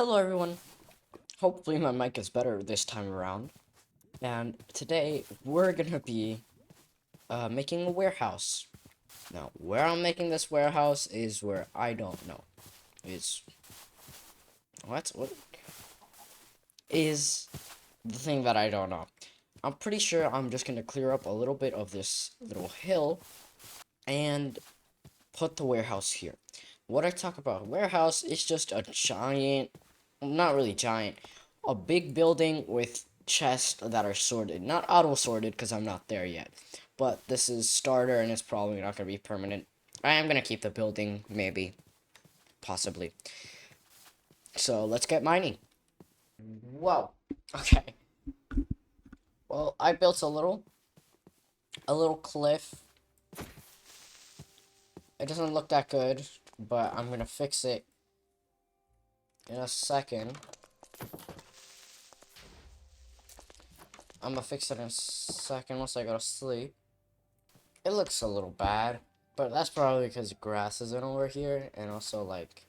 Hello everyone. Hopefully my mic is better this time around. And today we're gonna be making a warehouse. Now, where I'm making this warehouse is where I don't know. Is what is the thing that I don't know. I'm pretty sure I'm just gonna clear up a little bit of this little hill and put the warehouse here. What I talk about warehouse is just a giant, not really giant, a big building with chests that are sorted. Not auto sorted because I'm not there yet. But this is starter and it's probably not going to be permanent. I am going to keep the building, maybe, possibly. So let's get mining. Whoa. Okay. Well, I built a little cliff. It doesn't look that good, but I'm going to fix it in a second. I'm gonna fix it in a second once I go to sleep. It looks a little bad, but that's probably because grass isn't over here, and also, like,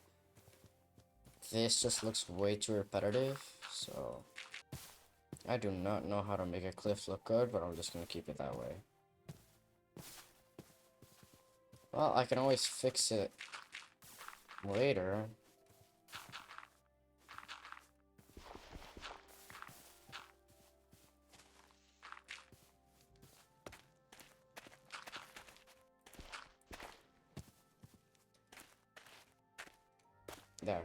this just looks way too repetitive, so... I do not know how to make a cliff look good, but I'm just gonna keep it that way. Well, I can always fix it later. There.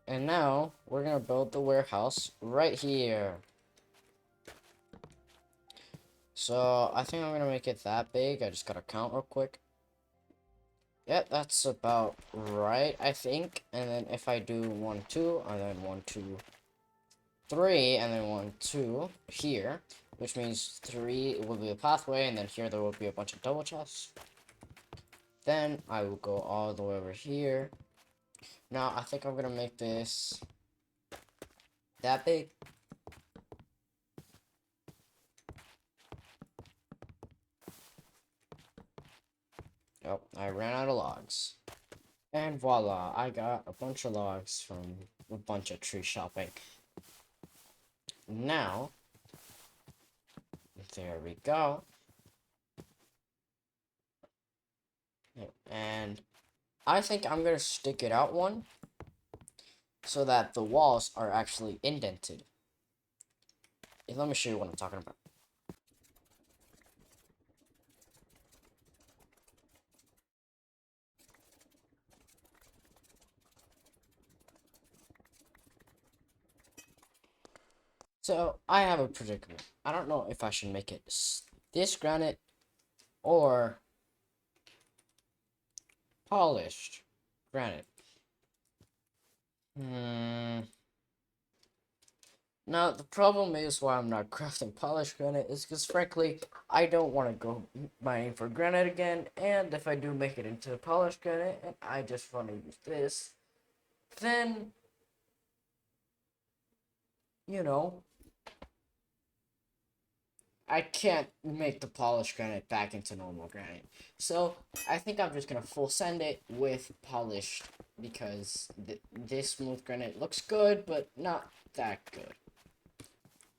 And now, we're gonna build the warehouse right here. So, I think I'm gonna make it that big. I just gotta count real quick. Yep, that's about right, I think. And then if I do 1, 2, and then 1, 2, 3, and then 1, 2 here, which means 3 will be a pathway, and then here there will be a bunch of double chests. Then I will go all the way over here. Now, I think I'm gonna make this that big. Oh, I ran out of logs. And voila, I got a bunch of logs from a bunch of tree shopping. Now, there we go. And I think I'm gonna stick it out one so that the walls are actually indented. Let me show you what I'm talking about. So I have a predicament. I don't know if I should make it this granite or polished granite. Now, the problem is why I'm not crafting polished granite is because, frankly, I don't want to go mining for granite again, and if I do make it into polished granite, and I just want to use this, then, you know, I can't make the polished granite back into normal granite. So, I think I'm just going to full send it with polished, because this smooth granite looks good, but not that good.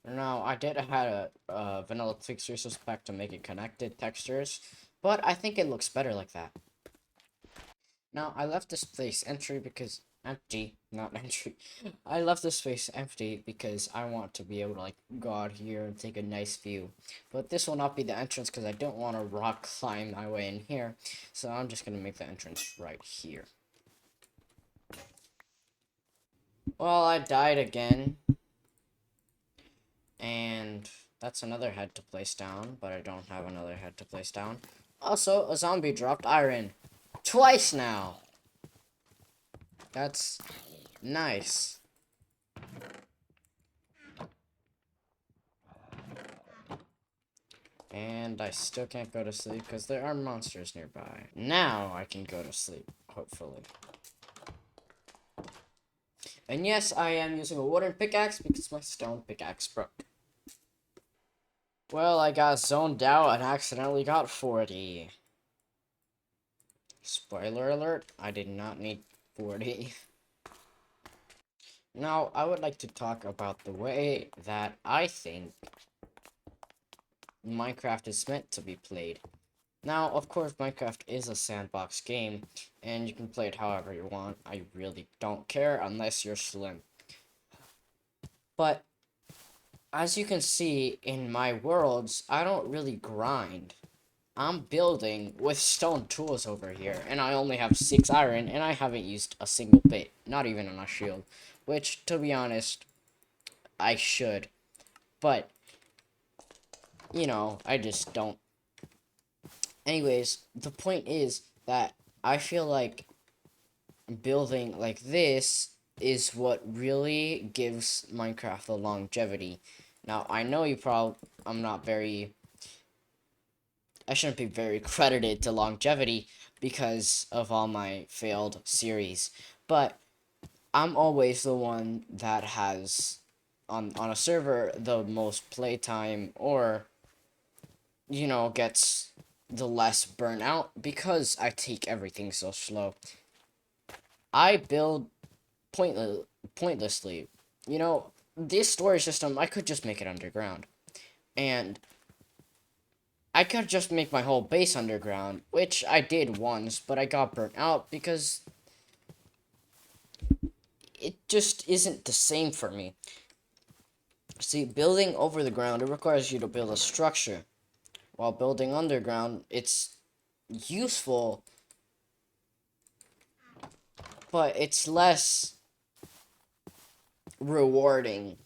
Now, I did have a vanilla fixture spec to make it connected textures, but I think it looks better like that. Now, I left this place empty because empty, not entry. I left this space empty because I want to be able to like go out here and take a nice view. But this will not be the entrance because I don't want to rock climb my way in here. So I'm just gonna make the entrance right here. Well, I died again. And that's another head to place down, but I don't have another head to place down. Also, a zombie dropped iron. Twice now! That's nice. And I still can't go to sleep because there are monsters nearby. Now I can go to sleep, hopefully. And yes, I am using a wooden pickaxe because my stone pickaxe broke. Well, I got zoned out and accidentally got 40. Spoiler alert, I did not need 40. Now, I would like to talk about the way that I think Minecraft is meant to be played. Now, of course, Minecraft is a sandbox game, and you can play it however you want. I really don't care unless you're slim. But, as you can see in my worlds, I don't really grind. I'm building with stone tools over here, and I only have 6 iron, and I haven't used a single bit, not even on a shield. Which, to be honest, I should. But, I just don't. Anyways, the point is that I feel like building like this is what really gives Minecraft the longevity. Now, I know I'm not very, I shouldn't be very credited to longevity because of all my failed series, but I'm always the one that has, on a server, the most playtime, or, gets the less burnout because I take everything so slow. I build pointlessly. This storage system, I could just make it underground. And I could just make my whole base underground, which I did once, but I got burnt out because it just isn't the same for me. See, building over the ground, it requires you to build a structure. While building underground, it's useful, but it's less rewarding.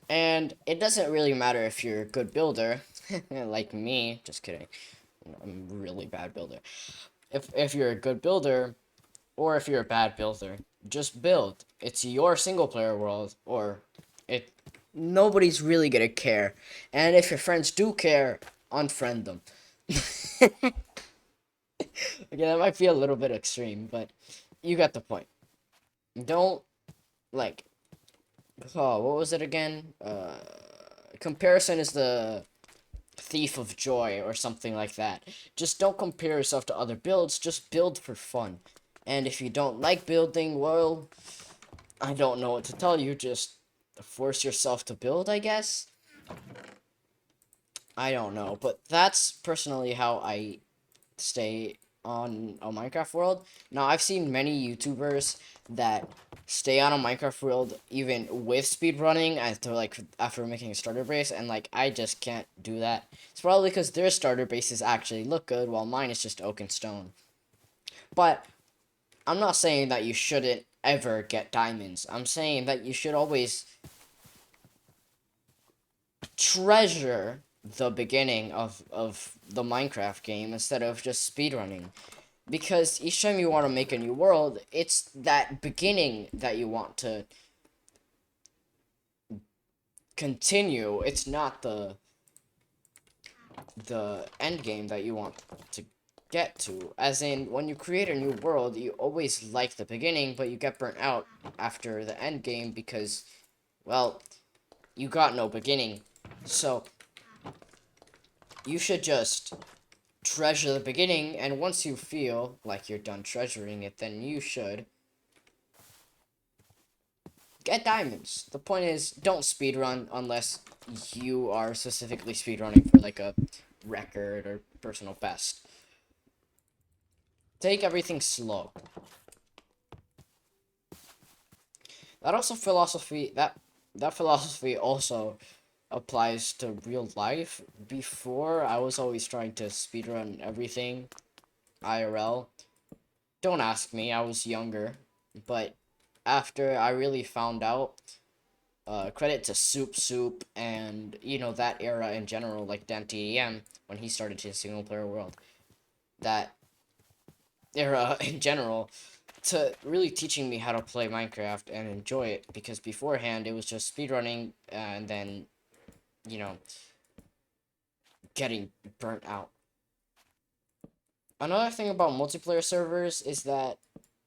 And it doesn't really matter if you're a good builder, like me. Just kidding. I'm a really bad builder. If you're a good builder, or if you're a bad builder, just build. It's your single player world, or it. Nobody's really gonna care. And if your friends do care, unfriend them. Okay, that might be a little bit extreme, but you got the point. Don't, like, oh, what was it again? Comparison is the thief of joy, or something like that. Just don't compare yourself to other builds, just build for fun. And if you don't like building, well, I don't know what to tell you, just force yourself to build, I guess? I don't know, but that's personally how I stay on a Minecraft world. Now, I've seen many YouTubers that stay on a Minecraft world even with speedrunning after making a starter base, and like I just can't do that. It's probably because their starter bases actually look good while mine is just oak and stone. But I'm not saying that you shouldn't ever get diamonds. I'm saying that you should always treasure the beginning of the Minecraft game instead of just speedrunning. Because each time you want to make a new world, it's that beginning that you want to continue. It's not the end game that you want to get to. As in, when you create a new world, you always like the beginning, but you get burnt out after the end game because, well, you got no beginning. So, you should just treasure the beginning, and once you feel like you're done treasuring it, then you should get diamonds. The point is, don't speedrun unless you are specifically speedrunning for like a record or personal best. Take everything slow. That philosophy also applies to real life. Before, I was always trying to speedrun everything IRL. Don't ask me, I was younger, but after I really found out, credit to Soup and, that era in general, like DanTDM, when he started his single player world. That era in general, to really teaching me how to play Minecraft and enjoy it, because beforehand it was just speedrunning and then, you know, getting burnt out. Another thing about multiplayer servers is that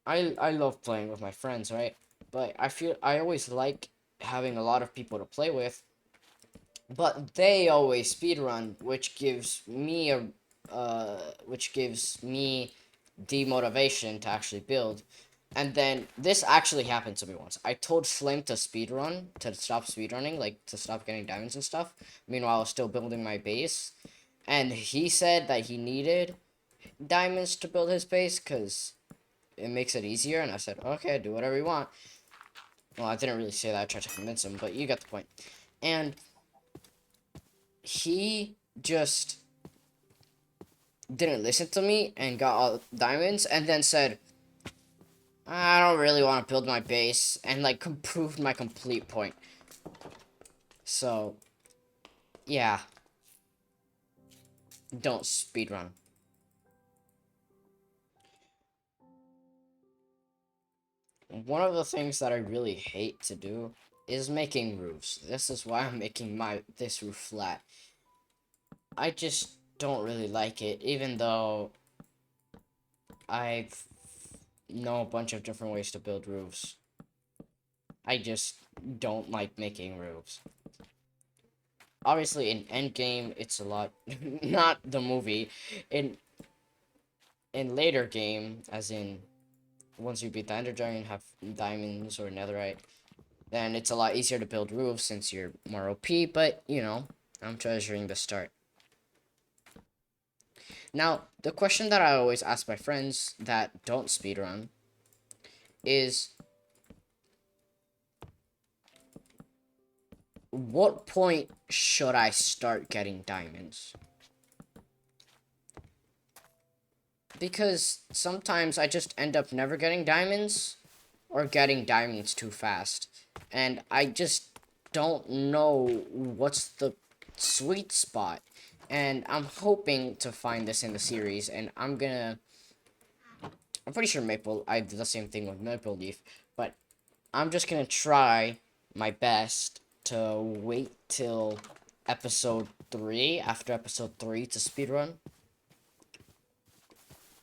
I love playing with my friends, right? But I feel I always like having a lot of people to play with, but they always speedrun, which gives me demotivation to actually build. And then this actually happened to me once. I told Slim to speedrun, to stop speedrunning, like to stop getting diamonds and stuff. Meanwhile, I was still building my base. And he said that he needed diamonds to build his base because it makes it easier. And I said, okay, do whatever you want. Well, I didn't really say that. I tried to convince him, but you got the point. And he just didn't listen to me and got all diamonds and then said, I don't really want to build my base, and like proved my complete point. So, yeah, don't speedrun. One of the things that I really hate to do is making roofs. This is why I'm making this roof flat. I just don't really like it, even though I know a bunch of different ways to build roofs. I just don't like making roofs. Obviously, in Endgame, it's a lot. Not the movie. In later game, as in once you beat the Ender Dragon, have diamonds or netherite, then it's a lot easier to build roofs since you're more OP. But you know, I'm treasuring the start. Now, the question that I always ask my friends that don't speedrun is, what point should I start getting diamonds? Because sometimes I just end up never getting diamonds or getting diamonds too fast. And I just don't know what's the sweet spot. And I'm hoping to find this in the series, and I'm pretty sure I did the same thing with Maple Leaf, but I'm just gonna try my best to wait till episode 3, after episode 3 to speedrun.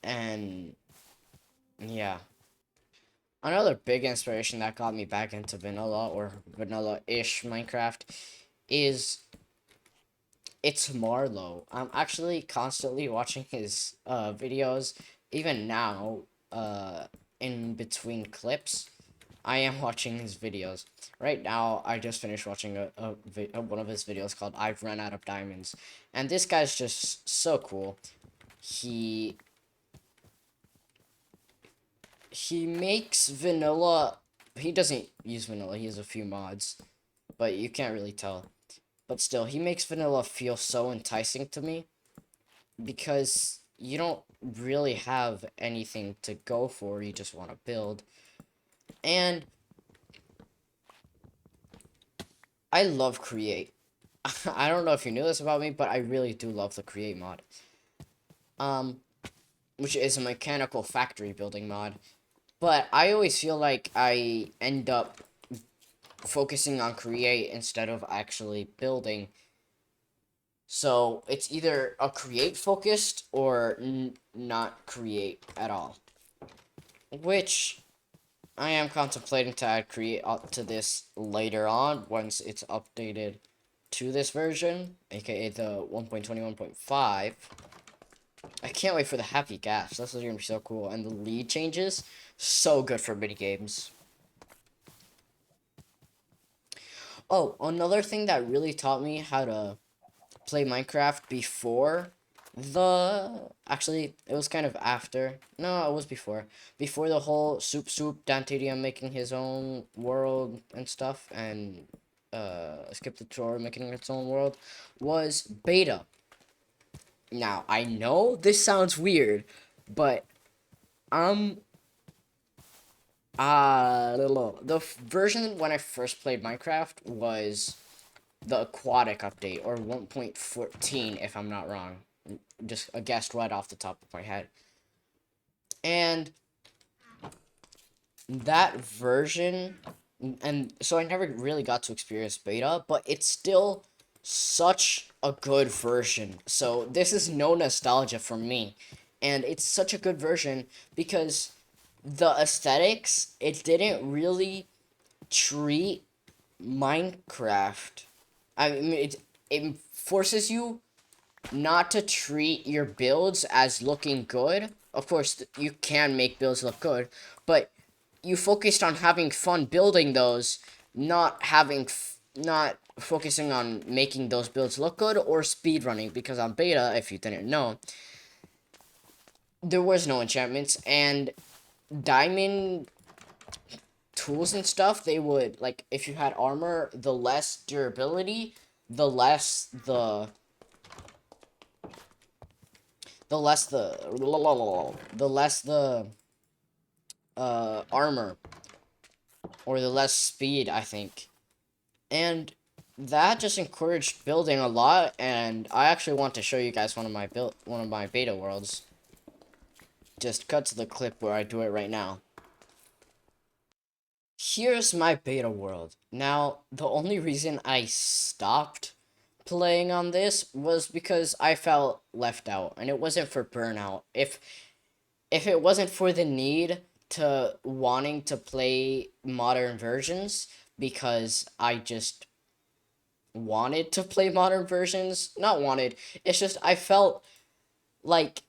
And yeah. Another big inspiration that got me back into vanilla or vanilla-ish Minecraft is it's Marlow. I'm actually constantly watching his videos, even now, in between clips. I am watching his videos. Right now, I just finished watching one of his videos called I've Run Out of Diamonds. And this guy's just so cool. He makes vanilla. He doesn't use vanilla. He has a few mods, but you can't really tell. But still, he makes vanilla feel so enticing to me because you don't really have anything to go for. You just want to build. And I love Create. I don't know if you knew this about me, but I really do love the Create mod. Which is a mechanical factory building mod. But I always feel like I end up focusing on Create instead of actually building. So it's either a Create focused or not Create at all. Which I am contemplating to add Create up to this later on once it's updated to this version, aka the 1.21.5. I can't wait for the happy gaps. This is gonna be so cool. And the lead changes, so good for mini games. Oh, another thing that really taught me how to play Minecraft before actually, it was kind of after. No, it was before. Before the whole Soup Dantedium making his own world and stuff, and Skip the Tutorial making its own world, was beta. Now, I know this sounds weird, but the version when I first played Minecraft was the aquatic update, or 1.14 if I'm not wrong. Just a guess right off the top of my head. And that version, and so I never really got to experience beta, but it's still such a good version. So this is no nostalgia for me. And it's such a good version because the aesthetics, it didn't really treat Minecraft. I mean, it forces you not to treat your builds as looking good. Of course, you can make builds look good, but you focused on having fun building those, not focusing on making those builds look good or speedrunning, because on beta, if you didn't know, there was no enchantments, and diamond tools and stuff, they would, like, if you had armor, the less durability, the less the the less the the less the armor, or the less speed, I think. And that just encouraged building a lot, and I actually want to show you guys one of my beta worlds. Just cut to the clip where I do it right now. Here's my beta world. Now, the only reason I stopped playing on this was because I felt left out, and it wasn't for burnout. If it wasn't for the need to wanting to play modern versions, because I just wanted to play modern versions, not wanted, it's just I felt like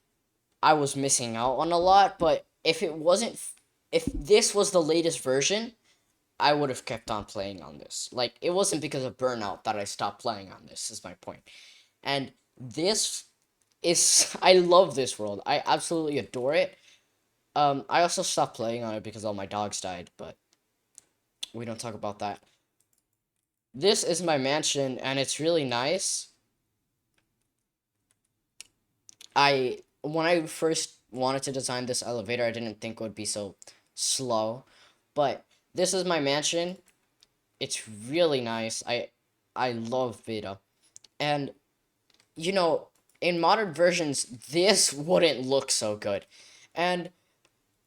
I was missing out on a lot. But if this was the latest version, I would have kept on playing on this. Like, it wasn't because of burnout that I stopped playing on this, is my point. And this is, I love this world. I absolutely adore it. I also stopped playing on it because all my dogs died, but we don't talk about that. This is my mansion, and it's really nice. When I first wanted to design this elevator, I didn't think it would be so slow, but this is my mansion. It's really nice. I love beta. And you know, in modern versions, this wouldn't look so good. And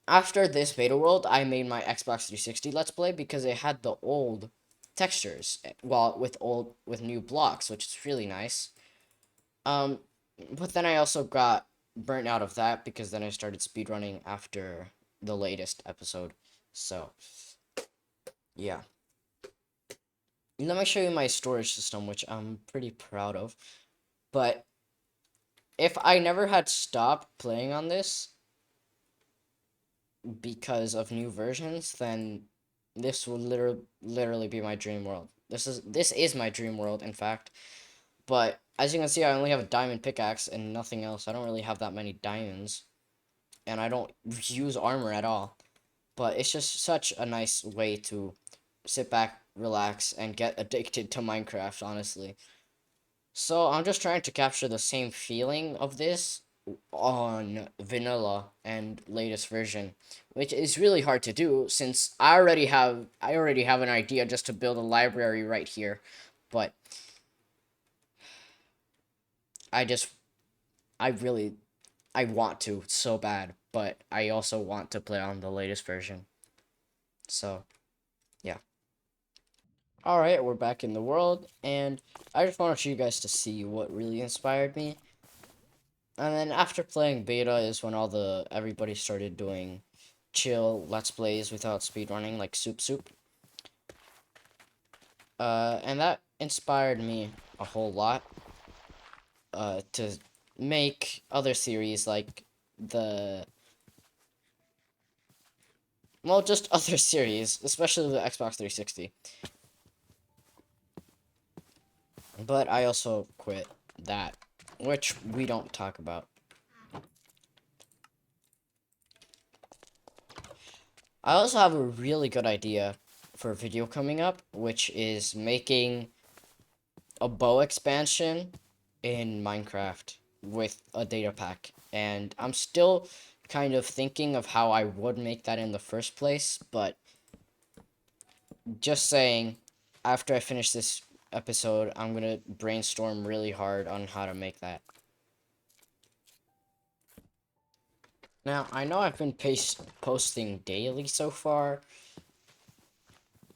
after this beta world, I made my Xbox 360 Let's Play because it had the old textures, well, with new blocks, which is really nice. But then I also got burnt out of that because then I started speedrunning after the latest episode. So, yeah. Let me show you my storage system, which I'm pretty proud of. But if I never had stopped playing on this because of new versions, then this would literally be my dream world. This is my dream world, in fact. But as you can see, I only have a diamond pickaxe and nothing else. I don't really have that many diamonds, and I don't use armor at all. But it's just such a nice way to sit back, relax, and get addicted to Minecraft, honestly. So I'm just trying to capture the same feeling of this on vanilla and latest version, which is really hard to do since I already have an idea just to build a library right here. But I just I really I want to so bad, but I also want to play on the latest version. So, yeah. Alright, we're back in the world, and I just wanted you guys to see what really inspired me. And then after playing beta is when everybody started doing chill let's plays without speedrunning, like Soup Soup. And that inspired me a whole lot to make other series like just other series, especially the Xbox 360. But I also quit that, which we don't talk about. I also have a really good idea for a video coming up, which is making a bow expansion in Minecraft with a data pack. And I'm still kind of thinking of how I would make that in the first place, but just saying, after I finish this episode, I'm gonna brainstorm really hard on how to make that. Now, I know I've been posting daily so far,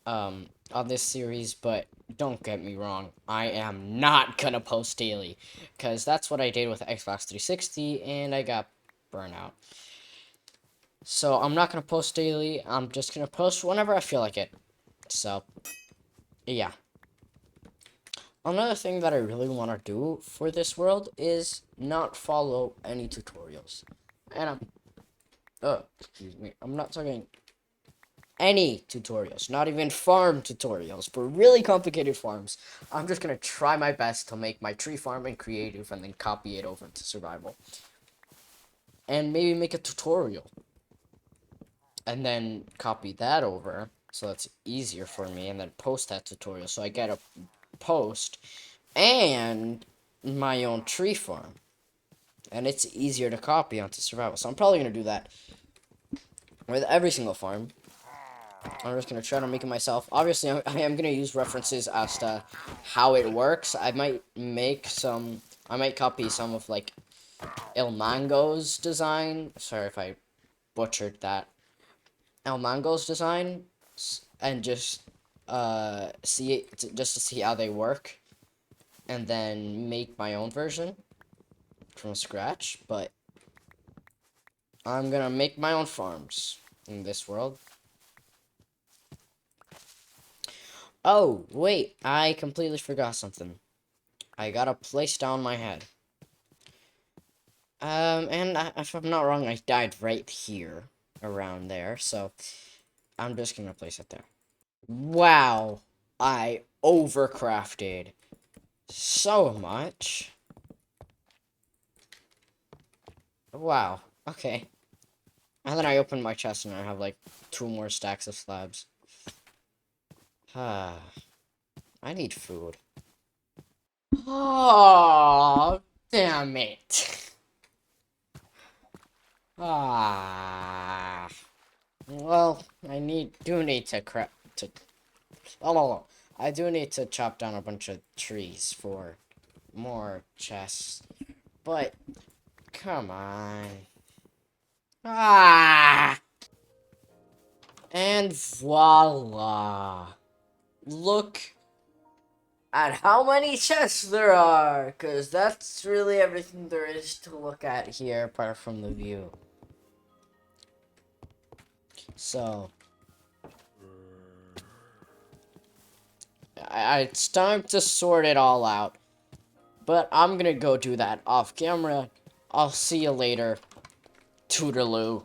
on this series, but don't get me wrong, I am not gonna post daily, because that's what I did with Xbox 360, and I got burnout. So, I'm not gonna post daily, I'm just gonna post whenever I feel like it. So, yeah. Another thing that I really want to do for this world is not follow any tutorials. And excuse me, I'm not talking any tutorials, not even farm tutorials. For really complicated farms, I'm just gonna try my best to make my tree farm in creative and then copy it over to survival. And maybe make a tutorial. And then copy that over so that's easier for me, and then post that tutorial so I get a post and my own tree farm. And it's easier to copy onto survival. So I'm probably gonna do that with every single farm. I'm just gonna try to make it myself. Obviously, I am gonna use references as to how it works. I might copy some of like Ilmango's design. Sorry if I butchered that. Ilmango's design, and just see it just to see how they work, and then make my own version from scratch. But I'm gonna make my own farms in this world. Oh, wait, I completely forgot something. I gotta place down my head. And if I'm not wrong, I died right here, around there, so I'm just gonna place it there. Wow, I overcrafted so much. Wow, okay. And then I opened my chest and I have like 2 more stacks of slabs. Ah, I need food. Oh, damn it. Ah. Well, do need to I do need to chop down a bunch of trees for more chests. But come on. Ah. And voila. Look at how many chests there are, because that's really everything there is to look at here apart from the view. So it's time to sort it all out, but I'm gonna go do that off camera. I'll see you later. Toodaloo.